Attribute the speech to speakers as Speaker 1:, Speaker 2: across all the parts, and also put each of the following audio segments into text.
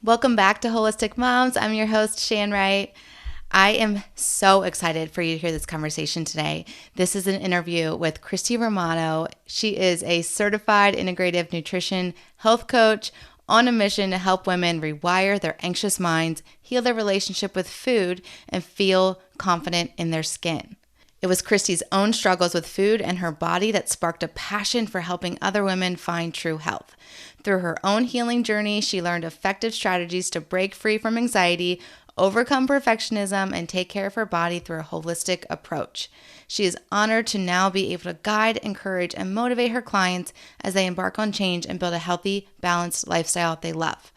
Speaker 1: Welcome back to Holistic Moms. I'm your host, Shan Wright. I am so excited for you to hear this conversation today. This is an interview with Christy Romano. She is a certified integrative nutrition health coach on a mission to help women rewire their anxious minds, heal their relationship with food, and feel confident in their skin. It was Christy's own struggles with food and her body that sparked a passion for helping other women find true health. Through her own healing journey, she learned effective strategies to break free from anxiety, overcome perfectionism, and take care of her body through a holistic approach. She is honored to now be able to guide, encourage, and motivate her clients as they embark on change and build a healthy, balanced lifestyle they love.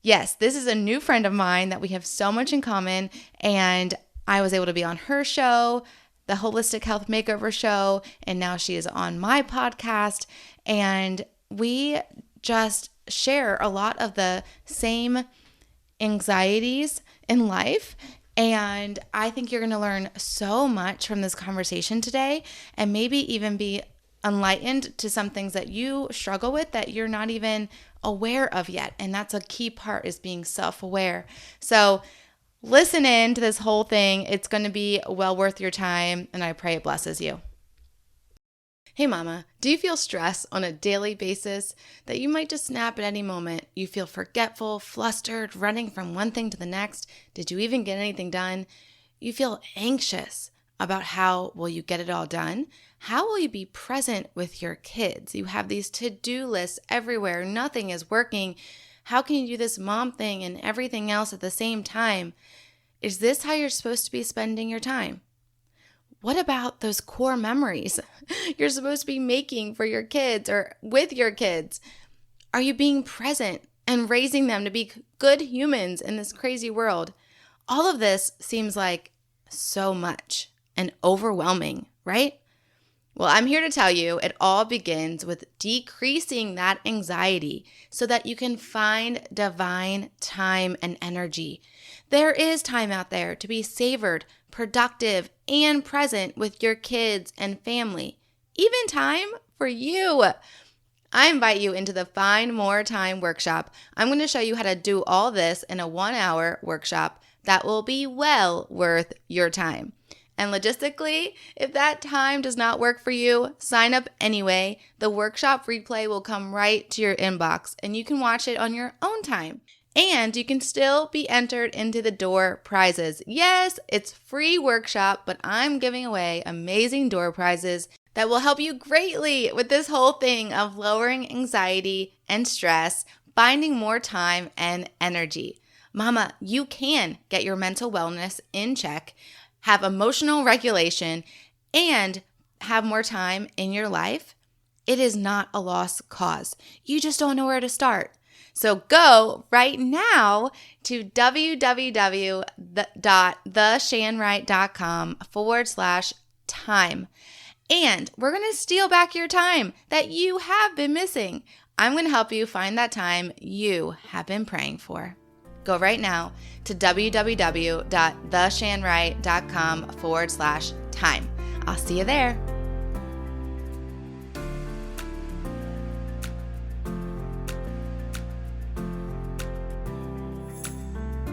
Speaker 1: Yes, this is a new friend of mine that we have so much in common, and I was able to be on her show, the Holistic Health Makeover Show, and now she is on my podcast, and we just share a lot of the same anxieties in life. And I think you're going to learn so much from this conversation today, and maybe even be enlightened to some things that you struggle with that you're not even aware of yet. And that's a key part, is being self-aware. So listen in to this whole thing. It's going to be well worth your time, and I pray it blesses you. Hey mama, do you feel stress on a daily basis that you might just snap at any moment? You feel forgetful, flustered, running from one thing to the next. Did you even get anything done? You feel anxious about how will you get it all done? How will you be present with your kids? You have these to-do lists everywhere. Nothing is working. How can you do this mom thing and everything else at the same time? Is this how you're supposed to be spending your time? What about those core memories you're supposed to be making for your kids or with your kids? Are you being present and raising them to be good humans in this crazy world? All of this seems like so much and overwhelming, right? Well, I'm here to tell you it all begins with decreasing that anxiety so that you can find divine time and energy. There is time out there to be savored, productive, and present with your kids and family. Even time for you. I invite you into the Find More Time workshop. I'm going to show you how to do all this in a 1-hour workshop that will be well worth your time. And logistically, if that time does not work for you, sign up anyway. The workshop replay will come right to your inbox, and you can watch it on your own time. And you can still be entered into the door prizes. Yes, it's free workshop, but I'm giving away amazing door prizes that will help you greatly with this whole thing of lowering anxiety and stress, finding more time and energy. Mama, you can get your mental wellness in check, have emotional regulation, and have more time in your life. It is not a lost cause. You just don't know where to start. So go right now to www.theshanwright.com/time. And we're going to steal back your time that you have been missing. I'm going to help you find that time you have been praying for. Go right now to www.theshanwright.com/time. I'll see you there.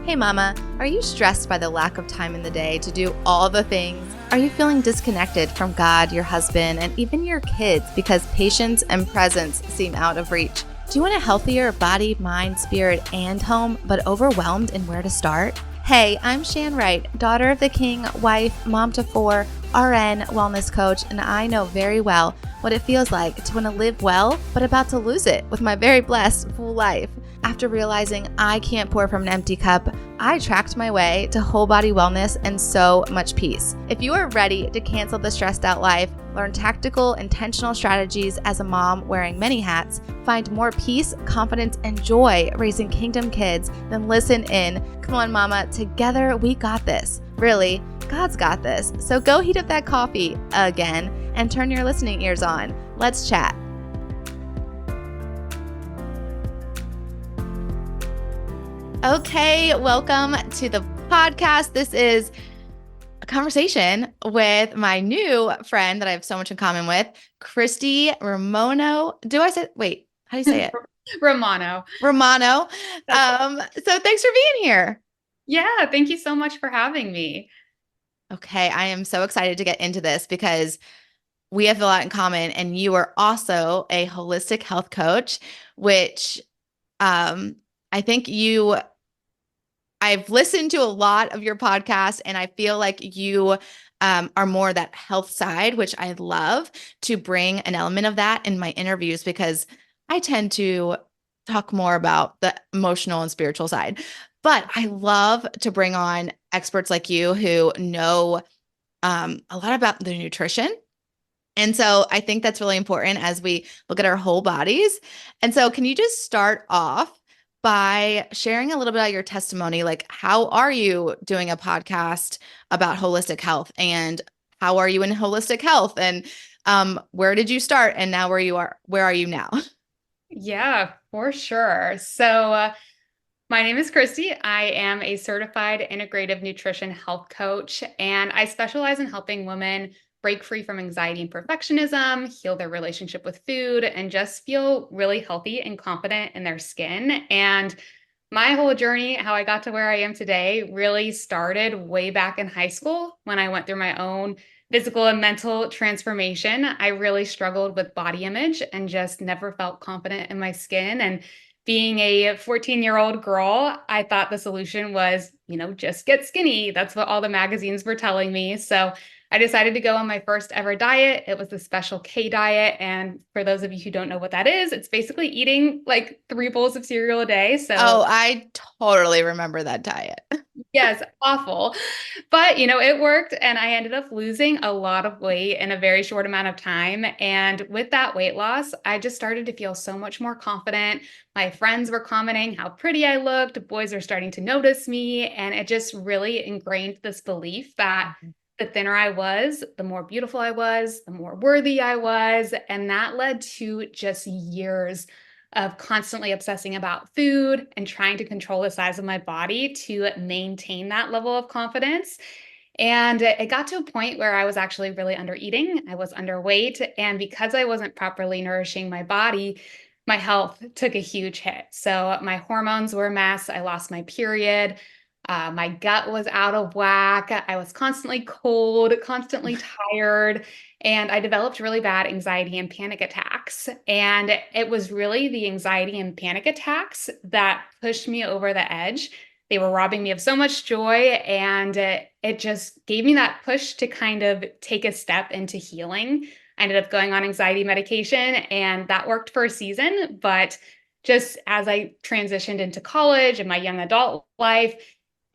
Speaker 1: Hey mama, are you stressed by the lack of time in the day to do all the things? Are you feeling disconnected from God, your husband, and even your kids because patience and presence seem out of reach? Do you want a healthier body, mind, spirit, and home, but overwhelmed in where to start? Hey, I'm Shan Wright, daughter of the king, wife, mom to 4, RN, wellness coach, and I know very well what it feels like to want to live well, but about to lose it with my very blessed full life. After realizing I can't pour from an empty cup, I tracked my way to whole body wellness and so much peace. If you are ready to cancel the stressed out life, learn tactical, intentional strategies as a mom wearing many hats, find more peace, confidence, and joy raising kingdom kids, then listen in. Come on, mama, together we got this. Really, God's got this. So go heat up that coffee again and turn your listening ears on. Let's chat. Okay, welcome to the podcast. This is a conversation with my new friend that I have so much in common with, Christy Romano. How do you say it?
Speaker 2: Romano.
Speaker 1: Romano.
Speaker 2: That's
Speaker 1: So thanks for being here.
Speaker 2: Yeah, thank you so much for having me.
Speaker 1: Okay, I am so excited to get into this because we have a lot in common, and you are also a holistic health coach, which um, I think you I've listened to a lot of your podcasts, and I feel like you are more that health side, which I love to bring an element of that in my interviews because I tend to talk more about the emotional and spiritual side. But I love to bring on experts like you who know a lot about the nutrition, and so I think that's really important as we look at our whole bodies. And so, can you just start off by sharing a little bit about your testimony? Like, how are you doing a podcast about holistic health? And how are you in holistic health? And where did you start? And now where are you now?
Speaker 2: Yeah, for sure. My name is Christy. I am a certified integrative nutrition health coach, and I specialize in helping women break free from anxiety and perfectionism, heal their relationship with food, and just feel really healthy and confident in their skin. And my whole journey, how I got to where I am today, really started way back in high school when I went through my own physical and mental transformation. I really struggled with body image and just never felt confident in my skin. And being a 14-year-old girl, I thought the solution was, just get skinny. That's what all the magazines were telling me. So I decided to go on my first ever diet. It was the Special K diet. And for those of you who don't know what that is, it's basically eating like 3 bowls of cereal a day. So
Speaker 1: Oh, I totally remember that diet.
Speaker 2: yes, awful. But, it worked and I ended up losing a lot of weight in a very short amount of time. And with that weight loss, I just started to feel so much more confident. My friends were commenting how pretty I looked. Boys are starting to notice me. And it just really ingrained this belief that the thinner I was, the more beautiful I was, the more worthy I was. And that led to just years of constantly obsessing about food and trying to control the size of my body to maintain that level of confidence. And it got to a point where I was actually really under eating. I was underweight. And because I wasn't properly nourishing my body, my health took a huge hit. So my hormones were a mess. I lost my period. My gut was out of whack. I was constantly cold, constantly tired, and I developed really bad anxiety and panic attacks. And it was really the anxiety and panic attacks that pushed me over the edge. They were robbing me of so much joy, and it just gave me that push to kind of take a step into healing. I ended up going on anxiety medication, and that worked for a season. But just as I transitioned into college and my young adult life,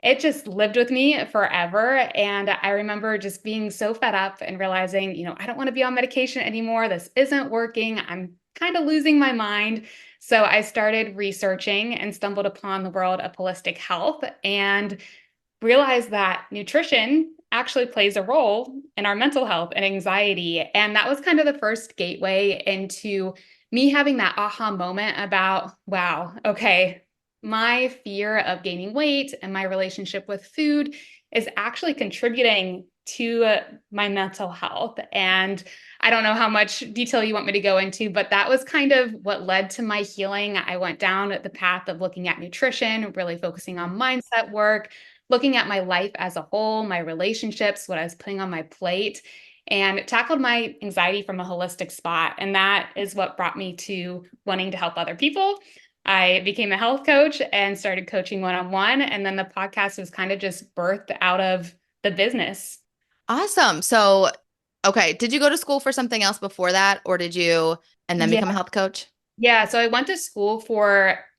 Speaker 2: it just lived with me forever. And I remember just being so fed up and realizing, I don't want to be on medication anymore. This isn't working. I'm kind of losing my mind. So I started researching and stumbled upon the world of holistic health and realized that nutrition actually plays a role in our mental health and anxiety. And that was kind of the first gateway into me having that aha moment about, wow, okay, my fear of gaining weight and my relationship with food is actually contributing to my mental health. And I don't know how much detail you want me to go into, but that was kind of what led to my healing. I went down the path of looking at nutrition, really focusing on mindset work, looking at my life as a whole, my relationships, what I was putting on my plate, and tackled my anxiety from a holistic spot. And that is what brought me to wanting to help other people. I became a health coach and started coaching one on one. And then the podcast was kind of just birthed out of the business.
Speaker 1: Awesome. So, okay, did you go to school for something else before that, or did you and then
Speaker 2: Yeah.
Speaker 1: become a health coach?
Speaker 2: Yeah. So I went to school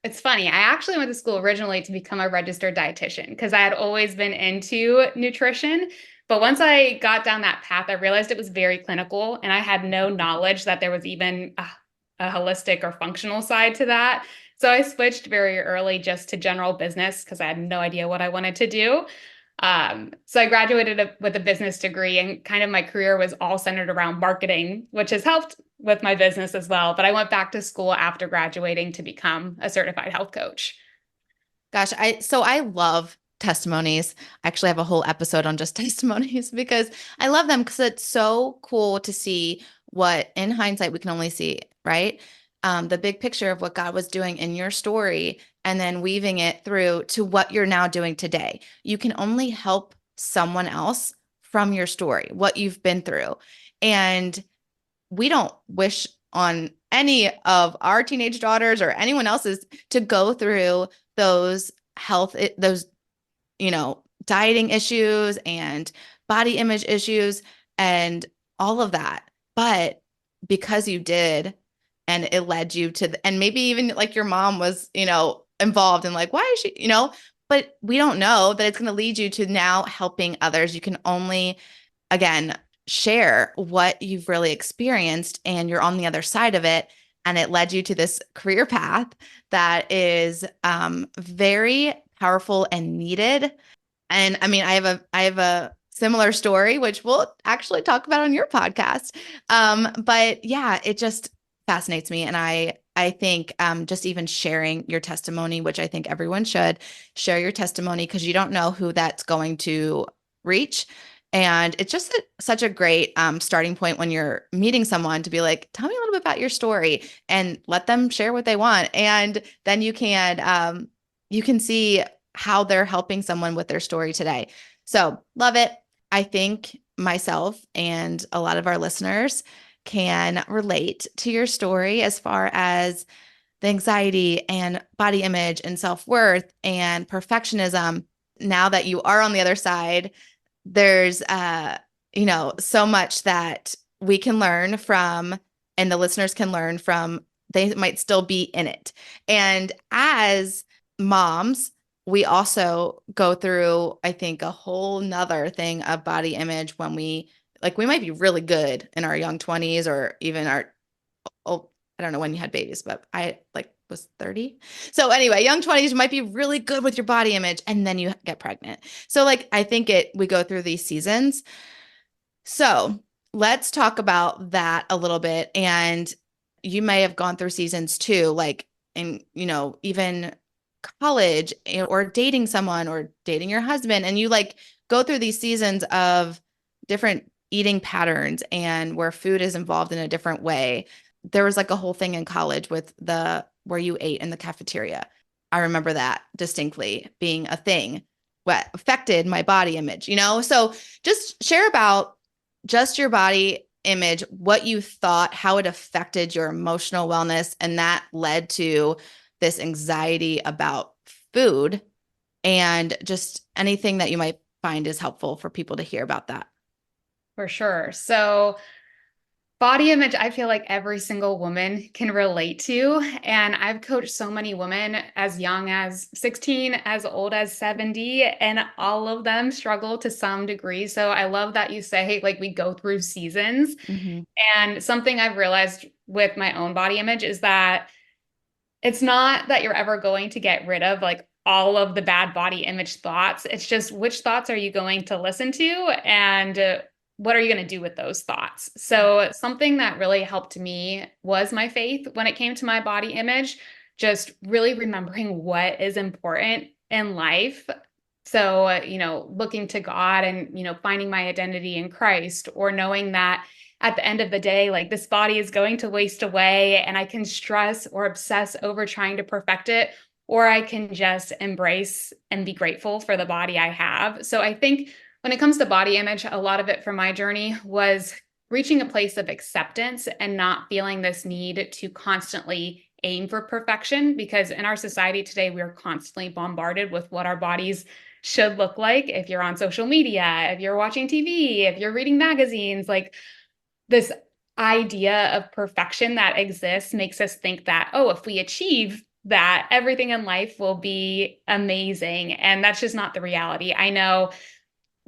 Speaker 2: it's funny. I actually went to school originally to become a registered dietitian because I had always been into nutrition. But once I got down that path, I realized it was very clinical and I had no knowledge that there was even a holistic or functional side to that. So I switched very early just to general business because I had no idea what I wanted to do. So I graduated with a business degree, and kind of my career was all centered around marketing, which has helped with my business as well. But I went back to school after graduating to become a certified health coach.
Speaker 1: Gosh, I love testimonies. I actually have a whole episode on just testimonies because I love them because it's so cool to see what in hindsight we can only see, right? the big picture of what God was doing in your story and then weaving it through to what you're now doing today. You can only help someone else from your story, what you've been through. And we don't wish on any of our teenage daughters or anyone else's to go through those those, dieting issues and body image issues and all of that. But because you did, and it led you to, and maybe even like your mom was, involved in like, why is she, but we don't know that it's going to lead you to now helping others. You can only, again, share what you've really experienced and you're on the other side of it. And it led you to this career path that is very powerful and needed. And I mean, I have a similar story, which we'll actually talk about on your podcast. But yeah, it just fascinates me. And I think just even sharing your testimony, which I think everyone should share your testimony because you don't know who that's going to reach. And it's just such a great starting point when you're meeting someone to be like, tell me a little bit about your story and let them share what they want. And then you can see how they're helping someone with their story today. So love it. I think myself and a lot of our listeners can relate to your story as far as the anxiety and body image and self-worth and perfectionism. Now that you are on the other side, there's so much that we can learn from and the listeners can learn from. They might still be in it. And as moms, we also go through, I think, a whole nother thing of body image when we might be really good in our young 20s or even our, oh, I don't know when you had babies, but I was 30. So anyway, young 20s, you might be really good with your body image and then you get pregnant. So I think we go through these seasons. So let's talk about that a little bit. And you may have gone through seasons too, like in, even college or dating someone or dating your husband. And you go through these seasons of different eating patterns and where food is involved in a different way. There was a whole thing in college with where you ate in the cafeteria. I remember that distinctly being a thing what affected my body image, So just share about just your body image, what you thought, how it affected your emotional wellness, and that led to this anxiety about food and just anything that you might find is helpful for people to hear about that.
Speaker 2: For sure. So body image, I feel like every single woman can relate to. And I've coached so many women as young as 16, as old as 70, and all of them struggle to some degree. So I love that you say, we go through seasons.
Speaker 1: Mm-hmm.
Speaker 2: And something I've realized with my own body image is that it's not that you're ever going to get rid of all of the bad body image thoughts. It's just which thoughts are you going to listen to and what are you going to do with those thoughts? So something that really helped me was my faith when it came to my body image, just really remembering what is important in life. So, looking to God and, finding my identity in Christ or knowing that at the end of the day, this body is going to waste away and I can stress or obsess over trying to perfect it, or I can just embrace and be grateful for the body I have. So I think when it comes to body image, a lot of it from my journey was reaching a place of acceptance and not feeling this need to constantly aim for perfection, because in our society today, we're constantly bombarded with what our bodies should look like. If you're on social media, if you're watching TV, if you're reading magazines, this idea of perfection that exists makes us think that, oh, if we achieve that, everything in life will be amazing. And that's just not the reality. I know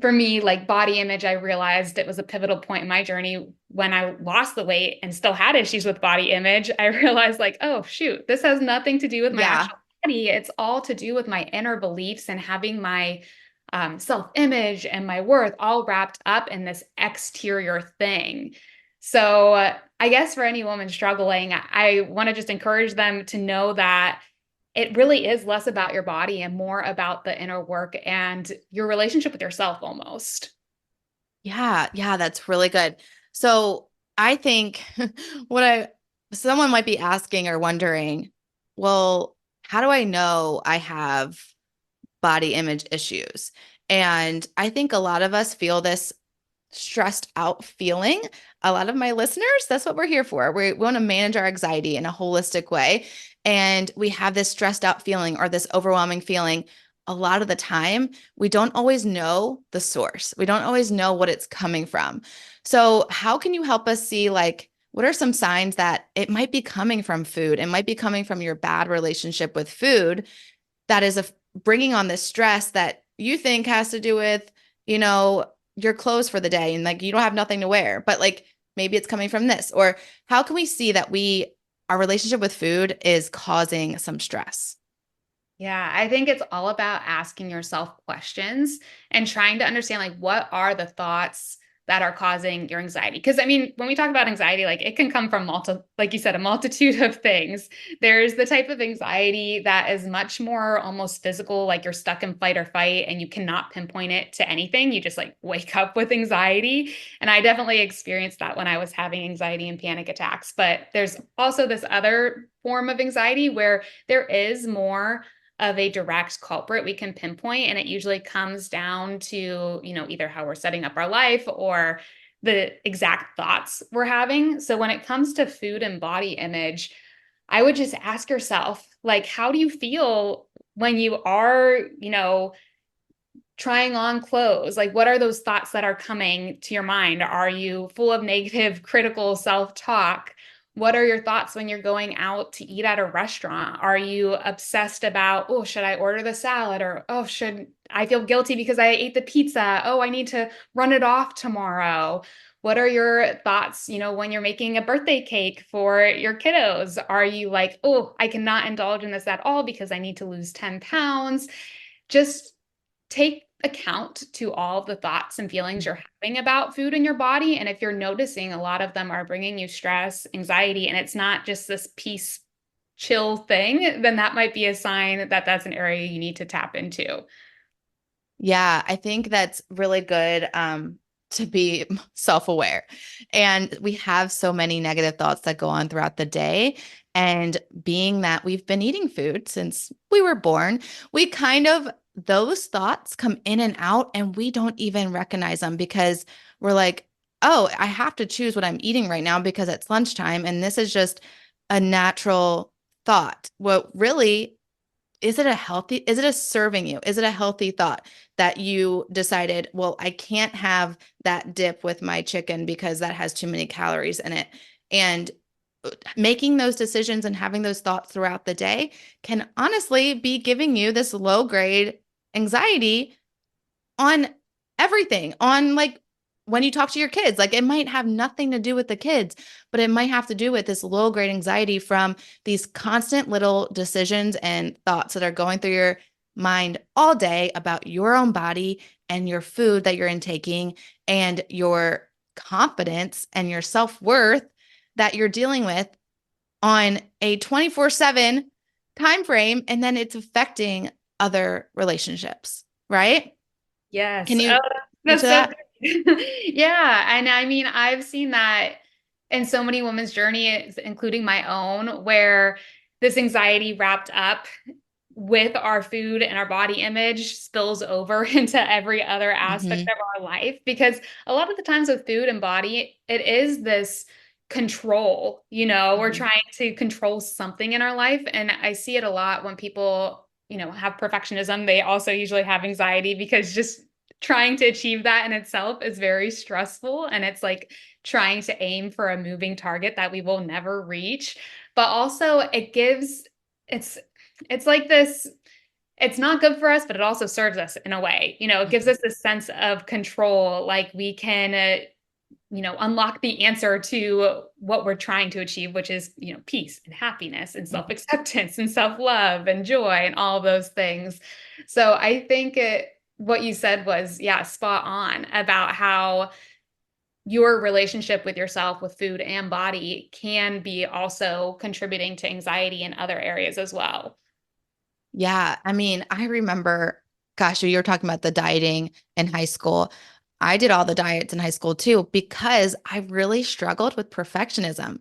Speaker 2: for me, body image, I realized it was a pivotal point in my journey when I lost the weight and still had issues with body image. I realized oh, shoot, this has nothing to do with my
Speaker 1: Yeah.
Speaker 2: actual body. It's all to do with my inner beliefs and having my self-image and my worth all wrapped up in this exterior thing. So I guess for any woman struggling, I want to just encourage them to know that it really is less about your body and more about the inner work and your relationship with yourself almost.
Speaker 1: Yeah, yeah, that's really good. So I think what I someone might be asking or wondering, well, how do I know I have body image issues? And I think a lot of us feel this stressed out feeling. A lot of my listeners, that's what we're here for. We want to manage our anxiety in a holistic way. And we have this stressed out feeling or this overwhelming feeling. A lot of the time, we don't always know the source. We don't always know what it's coming from. So, how can you help us see, like, what are some signs that it might be coming from food? It might be coming from your bad relationship with food that is bringing on this stress that you think has to do with, you know, your clothes for the day and like you don't have nothing to wear, but like maybe it's coming from this. Or how can we see that our relationship with food is causing some stress?
Speaker 2: Yeah, I think it's all about asking yourself questions and trying to understand like what are the thoughts that are causing your anxiety? Because I mean, when we talk about anxiety, like it can come from like you said, a multitude of things. There's the type of anxiety that is much more almost physical, like you're stuck in fight or fight and you cannot pinpoint it to anything. You just like wake up with anxiety. And I definitely experienced that when I was having anxiety and panic attacks. But there's also this other form of anxiety where there is more of a direct culprit we can pinpoint, and it usually comes down to either how we're setting up our life or the exact thoughts we're having. So when it comes to food and body image, I would just ask yourself, like, how do you feel when you are trying on clothes? Like, what are those thoughts that are coming to your mind? Are you full of negative critical self-talk? What are your thoughts when you're going out to eat at a restaurant? Are you obsessed about, oh, should I order the salad? Or, oh, should I feel guilty because I ate the pizza? Oh, I need to run it off tomorrow. What are your thoughts, when you're making a birthday cake for your kiddos? Are you like, oh, I cannot indulge in this at all because I need to lose 10 pounds? Just take account to all of the thoughts and feelings you're having about food in your body. And if you're noticing a lot of them are bringing you stress, anxiety, and it's not just this peace, chill thing, then that might be a sign that that's an area you need to tap into.
Speaker 1: Yeah, I think that's really good to be self-aware. And we have so many negative thoughts that go on throughout the day. And being that we've been eating food since we were born, we kind of, those thoughts come in and out and we don't even recognize them because we're like, oh, I have to choose what I'm eating right now because it's lunchtime. And this is just a natural thought. What really is it a serving you? Is it a healthy thought that you decided, well, I can't have that dip with my chicken because that has too many calories in it? And making those decisions and having those thoughts throughout the day can honestly be giving you this low grade anxiety on everything, on like when you talk to your kids, like it might have nothing to do with the kids, but it might have to do with this low grade anxiety from these constant little decisions and thoughts that are going through your mind all day about your own body and your food that you're intaking and your confidence and your self-worth that you're dealing with on a 24/7 time frame, and then it's affecting other relationships, right? Can
Speaker 2: Yes.
Speaker 1: you
Speaker 2: Oh,
Speaker 1: speak to
Speaker 2: that's so
Speaker 1: that?
Speaker 2: good. Yeah. And I mean, I've seen that in so many women's journeys, including my own, where this anxiety wrapped up with our food and our body image spills over into every other aspect
Speaker 1: Hmm.
Speaker 2: of our life. Because a lot of the times with food and body, it is this control, we're
Speaker 1: Hmm.
Speaker 2: trying to control something in our life. And I see it a lot when people, have perfectionism. They also usually have anxiety because just trying to achieve that in itself is very stressful. And it's like trying to aim for a moving target that we will never reach. But also it's it's like this, it's not good for us, but it also serves us in a way. It gives
Speaker 1: Hmm.
Speaker 2: us this sense of control, like we can unlock the answer to what we're trying to achieve, which is, peace and happiness and self-acceptance and self-love and joy and all of those things. So I think what you said was, yeah, spot on about how your relationship with yourself, with food and body can be also contributing to anxiety in other areas as well.
Speaker 1: Yeah. I mean, I remember, gosh, you were talking about the dieting in high school. I did all the diets in high school too, because I really struggled with perfectionism.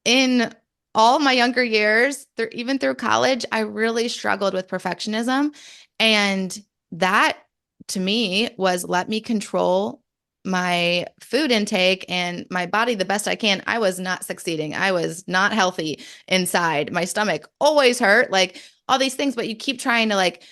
Speaker 1: in all my younger years, even through college, I really struggled with perfectionism. And that to me was let me control my food intake and my body the best I can. I was not succeeding. I was not healthy inside. My stomach always hurt, like all these things, but you keep trying to like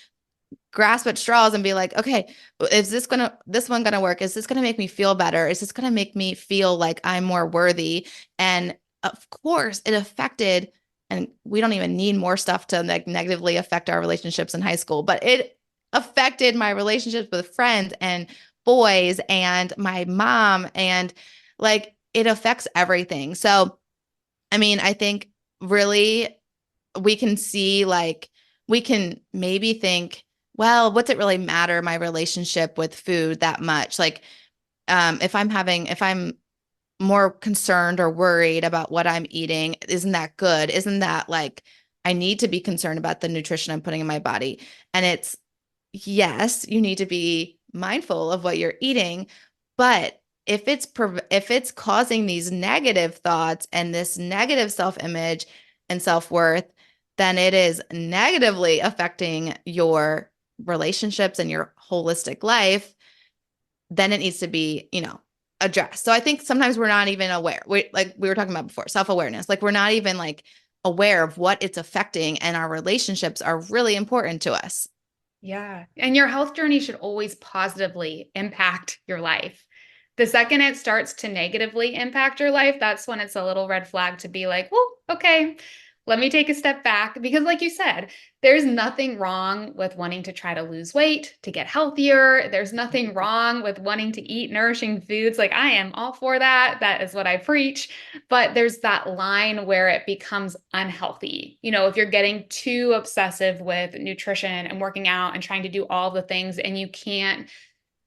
Speaker 1: grasp at straws and be like, okay, is this one gonna work? Is this gonna make me feel better? Is this gonna make me feel like I'm more worthy? And of course, it affected, and we don't even need more stuff to like negatively affect our relationships in high school, but it affected my relationships with friends and boys and my mom, and like it affects everything. So, I mean, I think really we can see like we can maybe think, well, what's it really matter my relationship with food that much? Like if I'm more concerned or worried about what I'm eating, isn't that good? Isn't that like I need to be concerned about the nutrition I'm putting in my body? And it's yes, you need to be mindful of what you're eating, but if it's causing these negative thoughts and this negative self-image and self-worth, then it is negatively affecting your relationships and your holistic life. Then it needs to be, addressed. So I think sometimes we're not even aware. Like we were talking about before, self-awareness. Like we're not even like aware of what it's affecting, and our relationships are really important to us.
Speaker 2: Yeah. And your health journey should always positively impact your life. The second it starts to negatively impact your life, that's when it's a little red flag to be like, well, okay, let me take a step back. Because, like you said, there's nothing wrong with wanting to try to lose weight, to get healthier. There's nothing wrong with wanting to eat nourishing foods. Like, I am all for that. That is what I preach. But there's that line where it becomes unhealthy. If you're getting too obsessive with nutrition and working out and trying to do all the things, and you can't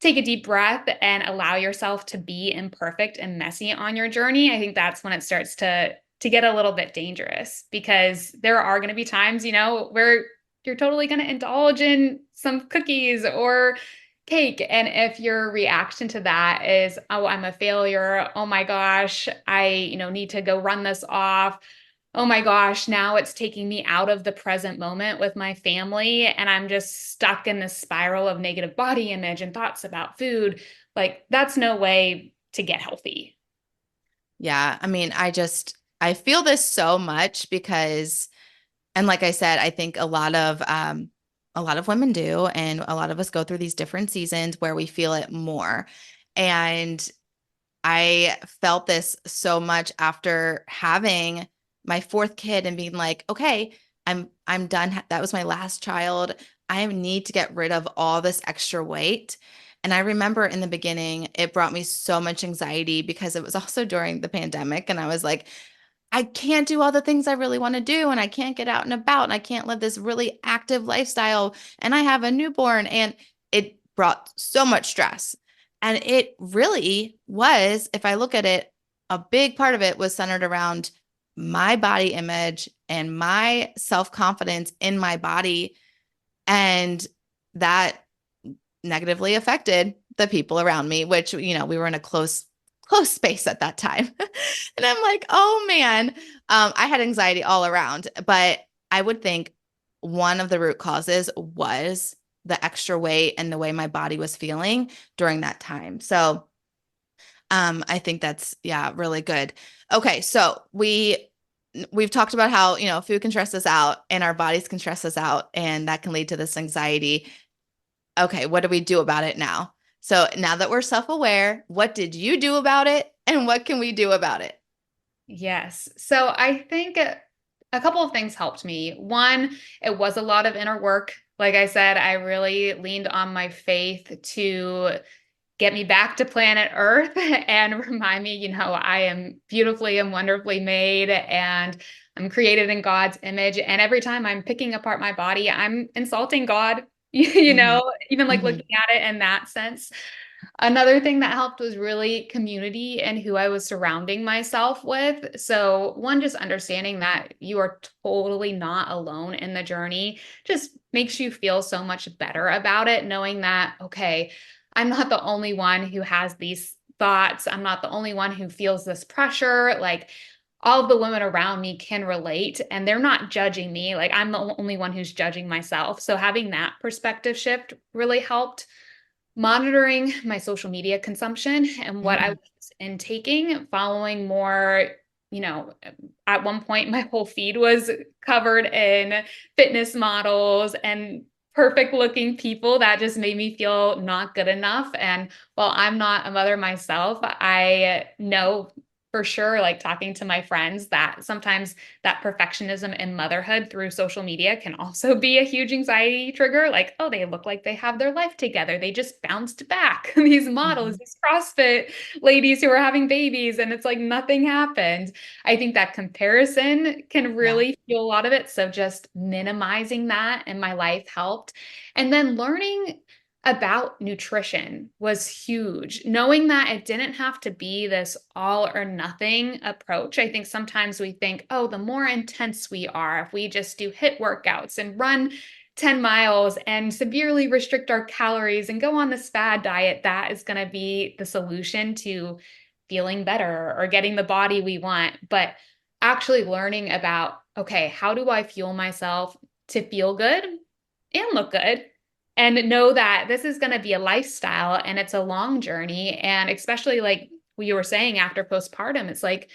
Speaker 2: take a deep breath and allow yourself to be imperfect and messy on your journey, I think that's when it starts to get a little bit dangerous, because there are going to be times, where you're totally going to indulge in some cookies or cake. And if your reaction to that is, oh, I'm a failure. Oh my gosh, I, need to go run this off. Oh my gosh, now it's taking me out of the present moment with my family. And I'm just stuck in this spiral of negative body image and thoughts about food. Like, that's no way to get healthy.
Speaker 1: Yeah, I mean, I feel this so much because, and like I said, I think a lot of women do, and a lot of us go through these different seasons where we feel it more. And I felt this so much after having my fourth kid and being like, okay, I'm done. That was my last child. I need to get rid of all this extra weight. And I remember in the beginning, it brought me so much anxiety because it was also during the pandemic. And I was like, I can't do all the things I really want to do, and I can't get out and about, and I can't live this really active lifestyle, and I have a newborn, and it brought so much stress. And it really was, if I look at it, a big part of it was centered around my body image and my self-confidence in my body, and that negatively affected the people around me, which, we were in a close space at that time. And I'm like, oh man, I had anxiety all around. But I would think one of the root causes was the extra weight and the way my body was feeling during that time. So I think that's, yeah, really good. Okay, so we've talked about how, food can stress us out and our bodies can stress us out, and that can lead to this anxiety. Okay, what do we do about it now? So now that we're self-aware, what did you do about it, and what can we do about it?
Speaker 2: Yes. So I think a couple of things helped me. One, it was a lot of inner work. Like I said, I really leaned on my faith to get me back to planet Earth and remind me, I am beautifully and wonderfully made, and I'm created in God's image. And every time I'm picking apart my body, I'm insulting God,
Speaker 1: Hmm.
Speaker 2: even like
Speaker 1: Hmm.
Speaker 2: looking at it in that sense. Another thing that helped was really community and who I was surrounding myself with. So, one, just understanding that you are totally not alone in the journey just makes you feel so much better about it, knowing that, okay, I'm not the only one who has these thoughts. I'm not the only one who feels this pressure. Like, all of the women around me can relate and they're not judging me. Like I'm the only one who's judging myself. So having that perspective shift really helped. Monitoring my social media consumption and what I
Speaker 1: Mm,
Speaker 2: was intaking, following more, you know, at one point my whole feed was covered in fitness models and perfect looking people that just made me feel not good enough. And while I'm not a mother myself, I know for sure, like talking to my friends, that sometimes that perfectionism in motherhood through social media can also be a huge anxiety trigger. Like, oh, they look like they have their life together. They just bounced back. These models,
Speaker 1: mhm.
Speaker 2: these CrossFit ladies who are having babies, and it's like nothing happened. I think that comparison can
Speaker 1: Yeah.
Speaker 2: really fuel a lot of it. So just minimizing that in my life helped. And then learning about nutrition was huge. Knowing that it didn't have to be this all or nothing approach. I think sometimes we think, oh, the more intense we are, if we just do HIIT workouts and run 10 miles and severely restrict our calories and go on this fad diet, that is going to be the solution to feeling better or getting the body we want. But actually learning about, okay, how do I fuel myself to feel good and look good? And know that this is going to be a lifestyle and it's a long journey. And especially like you were saying after postpartum, it's like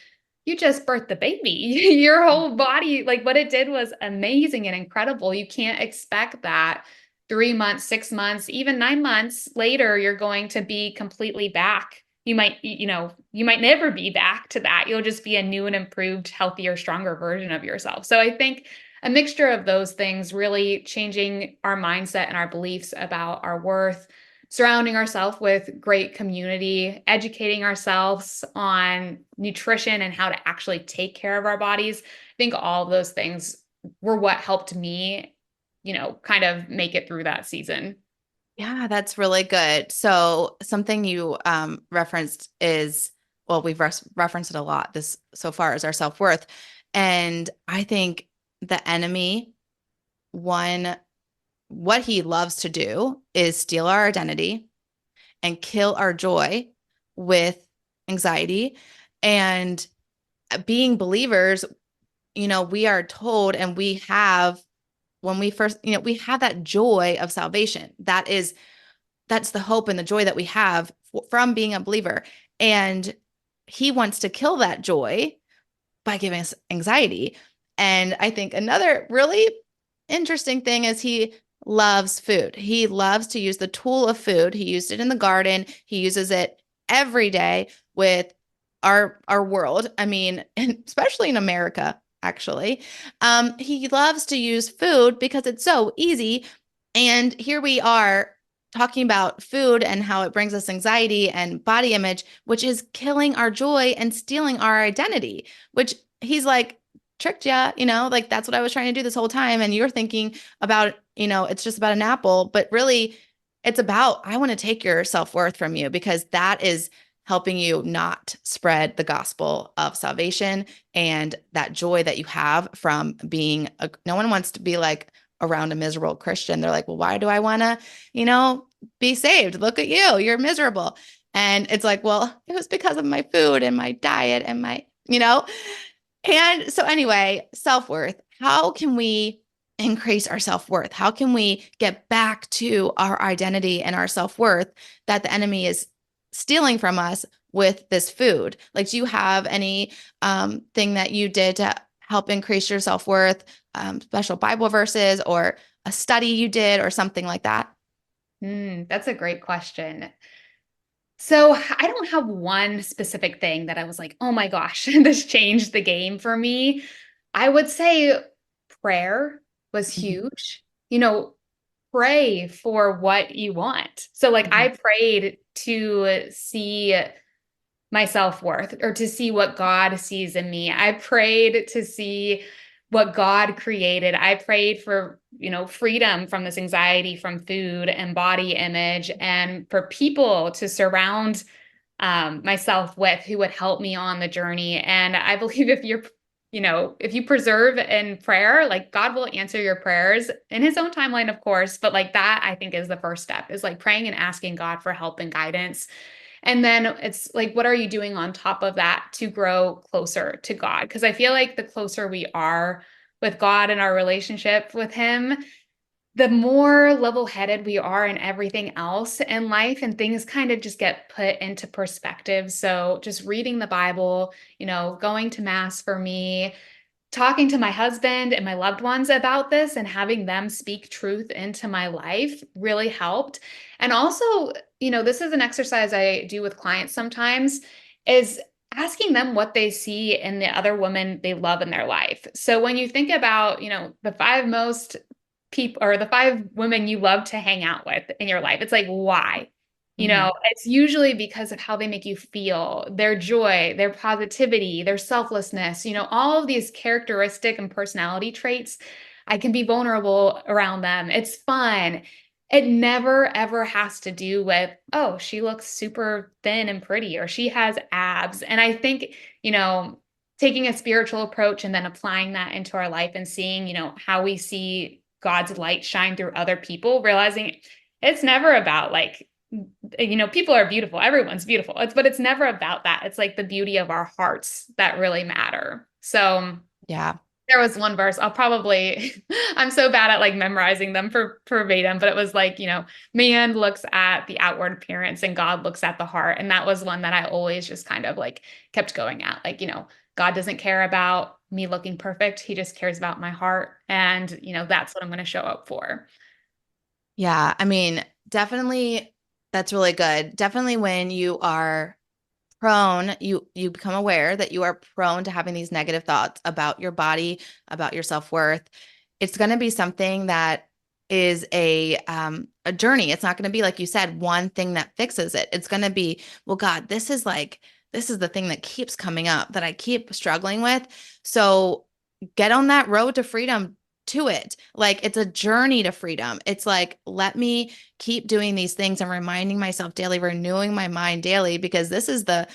Speaker 2: you just birthed the baby. Your whole body, like what it did was amazing and incredible. You can't expect that 3 months, 6 months, even 9 months later, you're going to be completely back. You might never be back to that. You'll just be a new and improved, healthier, stronger version of yourself. So I think a mixture of those things, really changing our mindset and our beliefs about our worth, surrounding ourselves with great community, educating ourselves on nutrition and how to actually take care of our bodies. I think all of those things were what helped me, kind of make it through that season.
Speaker 1: Yeah, that's really good. So something you referenced is, well, we've referenced it a lot this so far is our self-worth. And I think the enemy, one, what he loves to do is steal our identity and kill our joy with anxiety. And being believers, we are told and we have when we first, we have that joy of salvation. That's the hope and the joy that we have from being a believer. And he wants to kill that joy by giving us anxiety. And I think another really interesting thing is he loves food. He loves to use the tool of food. He used it in the garden. He uses it every day with our world. I mean, especially in America, actually. He loves to use food because it's so easy. And here we are talking about food and how it brings us anxiety and body image, which is killing our joy and stealing our identity, which he's like, tricked you, like that's what I was trying to do this whole time. And you're thinking about, it's just about an apple, but really it's about, I want to take your self-worth from you because that is helping you not spread the gospel of salvation and that joy that you have from no one wants to be like around a miserable Christian. They're like, well, why do I want to, be saved? Look at you, you're miserable. And it's like, well, it was because of my food and my diet and and so anyway, self-worth. How can we increase our self-worth? How can we get back to our identity and our self-worth that the enemy is stealing from us with this food? Like, do you have any thing that you did to help increase your self-worth, special Bible verses or a study you did or something like that?
Speaker 2: That's a great question. So I don't have one specific thing that I was like, oh my gosh, this changed the game for me. I would say prayer was
Speaker 1: Mhm,
Speaker 2: huge. Pray for what you want. So, like, I
Speaker 1: mhm,
Speaker 2: prayed to see my self-worth or to see what God sees in me. I prayed to see what God created. I prayed for, freedom from this anxiety from food and body image and for people to surround myself with who would help me on the journey. And I believe if you preserve in prayer, like God will answer your prayers in his own timeline, of course. But like that, I think is the first step is like praying and asking God for help and guidance. And then it's like, what are you doing on top of that to grow closer to God? Because I feel like the closer we are with God and our relationship with Him, the more level-headed we are in everything else in life, and things kind of just get put into perspective. So just reading the Bible, going to mass for me, talking to my husband and my loved ones about this and having them speak truth into my life really helped. And also, this is an exercise I do with clients sometimes, is asking them what they see in the other woman they love in their life. So when you think about, the five most people or the five women you love to hang out with in your life, it's like, why?
Speaker 1: Hmm.
Speaker 2: It's usually because of how they make you feel, their joy, their positivity, their selflessness, all of these characteristic and personality traits. I can be vulnerable around them. It's fun. It never, ever has to do with, oh, she looks super thin and pretty, or she has abs. And I think, you know, taking a spiritual approach and then applying that into our life and seeing, how we see God's light shine through other people, realizing it's never about like, people are beautiful. Everyone's beautiful. But it's never about that. It's like the beauty of our hearts that really matter. So
Speaker 1: Yeah.
Speaker 2: there was one verse I'm so bad at like memorizing them for verbatim, but it was like, man looks at the outward appearance and God looks at the heart. And that was one that I always just kind of like kept going at. Like, God doesn't care about me looking perfect. He just cares about my heart. And, that's what I'm going to show up for.
Speaker 1: Yeah. I mean, definitely that's really good. Definitely when you are prone, you become aware that you are prone to having these negative thoughts about your body, about your self-worth. It's going to be something that is a journey. It's not going to be, like you said, one thing that fixes it. It's going to be, well, God, this is the thing that keeps coming up that I keep struggling with. So get on that road to freedom to it. Like it's a journey to freedom. It's like, let me keep doing these things and reminding myself daily, renewing my mind daily, because this is the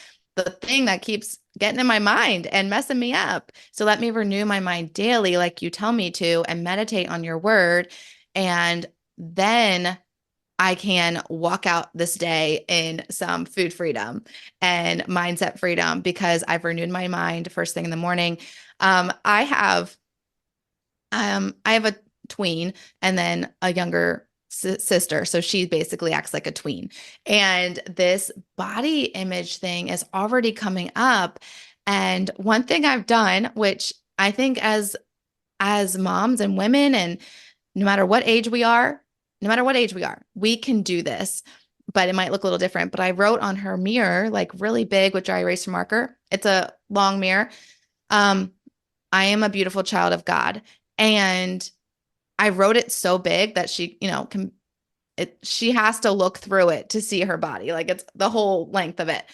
Speaker 1: thing that keeps getting in my mind and messing me up. So let me renew my mind daily, like you tell me to, and meditate on your word. And then I can walk out this day in some food freedom and mindset freedom because I've renewed my mind first thing in the morning. Um, I have I have a tween and then a younger sister. So she basically acts like a tween. And this body image thing is already coming up. And one thing I've done, which I think as moms and women, and no matter what age we are, no matter what age we are, we can do this. But it might look a little different. But I wrote on her mirror, like really big with dry erase marker. It's a long mirror. Um, I am a beautiful child of God. And I wrote it so big that she, she has to look through it to see her body. Like it's the whole length of it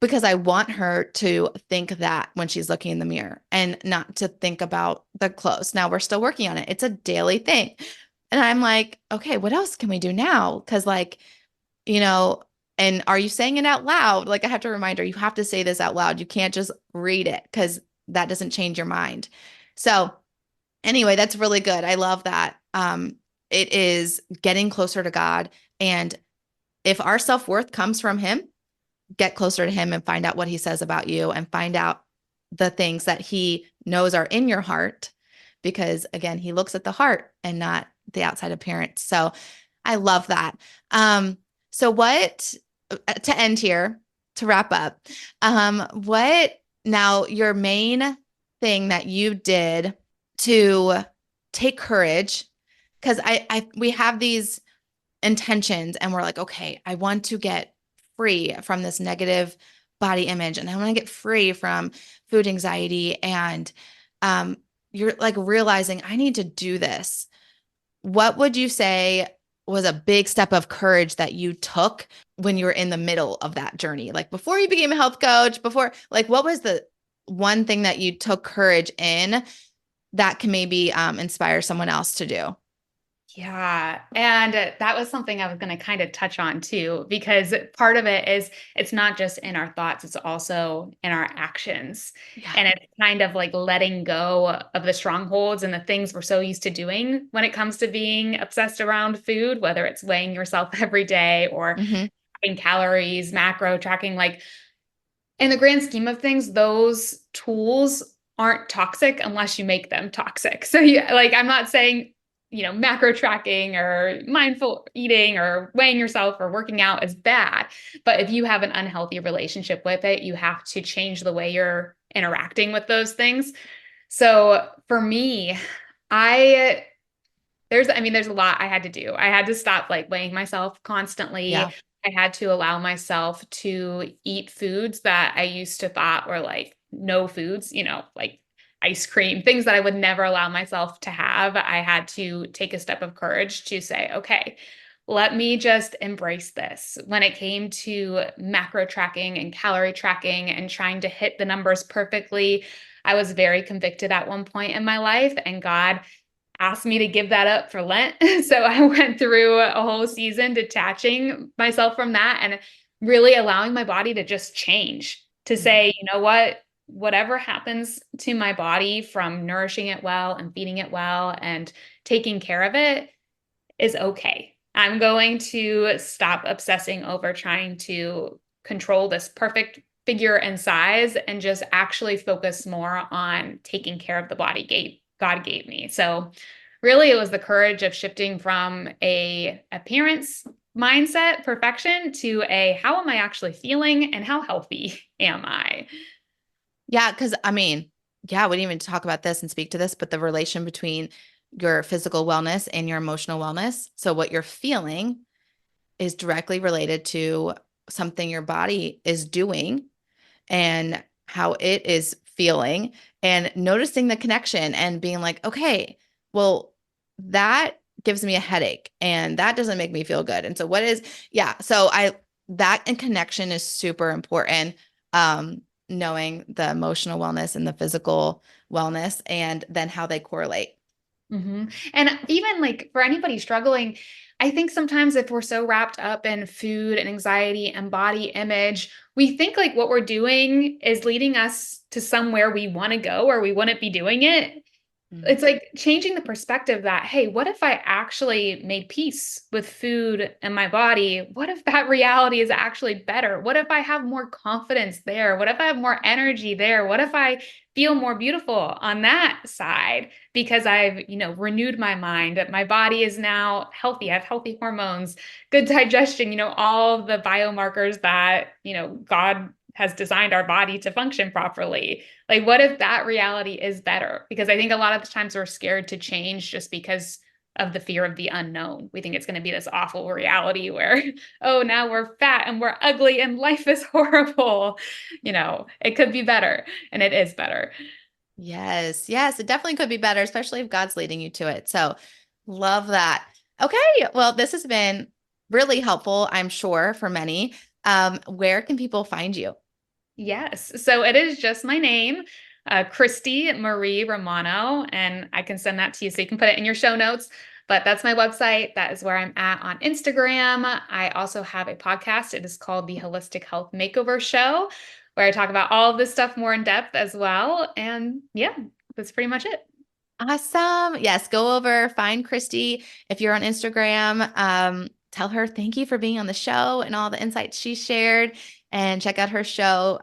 Speaker 1: because I want her to think that when she's looking in the mirror and not to think about the clothes. Now we're still working on it. It's a daily thing. And I'm like, okay, what else can we do now? Cause like, you know, and are you saying it out loud? Like I have to remind her, you have to say this out loud. You can't just read it because that doesn't change your mind. So anyway, that's really good. I love that. It is getting closer to God. And if our self-worth comes from him, get closer to him and find out what he says about you and find out the things that he knows are in your heart. Because again, he looks at the heart and not the outside appearance. So I love that. So what to end here, to wrap up, what now your main thing that you did to take courage, because we have these intentions and we're like, okay, I want to get free from this negative body image and I want to get free from food anxiety. And you're like realizing I need to do this. What would you say was a big step of courage that you took when you were in the middle of that journey? Like before you became a health coach, before, like, what was the one thing that you took courage in that can maybe inspire someone else to do?
Speaker 2: Yeah. And that was something I was going to kind of touch on too, because part of it is it's not just in our thoughts, it's also in our actions.
Speaker 1: Yeah.
Speaker 2: And it's kind of like letting go of the strongholds and the things we're so used to doing when it comes to being obsessed around food, whether it's weighing yourself every day or
Speaker 1: Hmm.
Speaker 2: tracking calories, macro tracking, like in the grand scheme of things, those tools aren't toxic unless you make them toxic. So yeah, like I'm not saying, macro tracking or mindful eating or weighing yourself or working out is bad. But if you have an unhealthy relationship with it, you have to change the way you're interacting with those things. So for me, I there's a lot I had to do. I had to stop like weighing myself constantly.
Speaker 1: Yeah.
Speaker 2: I had to allow myself to eat foods that I used to thought were like no foods, like ice cream, things that I would never allow myself to have. I had to take a step of courage to say, okay, let me just embrace this. When it came to macro tracking and calorie tracking and trying to hit the numbers perfectly, I was very convicted at one point in my life, and God asked me to give that up for Lent. So I went through a whole season detaching myself from that and really allowing my body to just change, to
Speaker 1: Mhm.
Speaker 2: say, you know what, whatever happens to my body from nourishing it well and feeding it well and taking care of it is okay. I'm going to stop obsessing over trying to control this perfect figure and size and just actually focus more on taking care of the body God gave me. So really it was the courage of shifting from a appearance mindset, perfection, to a how am I actually feeling and how healthy am I?
Speaker 1: Yeah, because yeah, we didn't even talk about this and speak to this, but the relation between your physical wellness and your emotional wellness. So what you're feeling is directly related to something your body is doing and how it is feeling, and noticing the connection and being like, okay, well, that gives me a headache and that doesn't make me feel good. And so that and connection is super important. Knowing the emotional wellness and the physical wellness and then how they correlate.
Speaker 2: And even like for anybody struggling, I think sometimes if we're so wrapped up in food and anxiety and body image, we think like what we're doing is leading us to somewhere we want to go or we wouldn't be doing it.
Speaker 1: Mm.
Speaker 2: It's like changing the perspective that, hey, what if I actually made peace with food and my body? What if that reality is actually better? What if I have more confidence there? What if I have more energy there? What if I feel more beautiful on that side because I've, renewed my mind, that my body is now healthy. I have healthy hormones, good digestion, all the biomarkers that, God has designed our body to function properly. Like, what if that reality is better? Because I think a lot of the times we're scared to change just because of the fear of the unknown. We think it's going to be this awful reality where, oh, now we're fat and we're ugly and life is horrible. It could be better, and it is better.
Speaker 1: Yes. Yes. It definitely could be better, especially if God's leading you to it. So love that. Okay. Well, this has been really helpful, I'm sure, for many. Where can people find you?
Speaker 2: Yes. So it is just my name, Christy Marie Romano, and I can send that to you so you can put it in your show notes. But that's my website. That is where I'm at on Instagram. I also have a podcast. It is called the Holistic Health Makeover Show, where I talk about all of this stuff more in depth as well. And yeah, that's pretty much it.
Speaker 1: Awesome. Yes. Go over, find Christy. If you're on Instagram, tell her thank you for being on the show and all the insights she shared, and check out her show.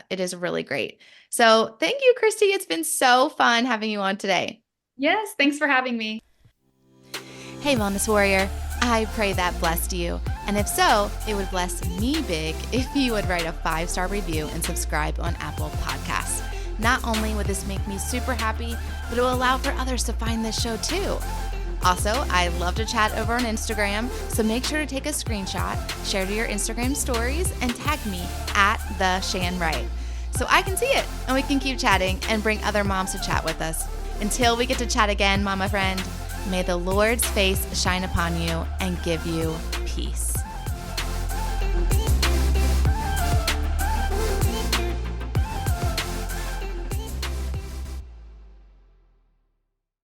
Speaker 1: It is really great. So thank you, Christy. It's been so fun having you on today.
Speaker 2: Yes. Thanks for having me.
Speaker 1: Hey, Wellness Warrior. I pray that blessed you. And if so, it would bless me big if you would write a 5-star review and subscribe on Apple Podcasts. Not only would this make me super happy, but it will allow for others to find this show too. Also, I love to chat over on Instagram, so make sure to take a screenshot, share to your Instagram stories, and tag me at the Shan Wright so I can see it and we can keep chatting and bring other moms to chat with us. Until we get to chat again, mama friend, may the Lord's face shine upon you and give you peace.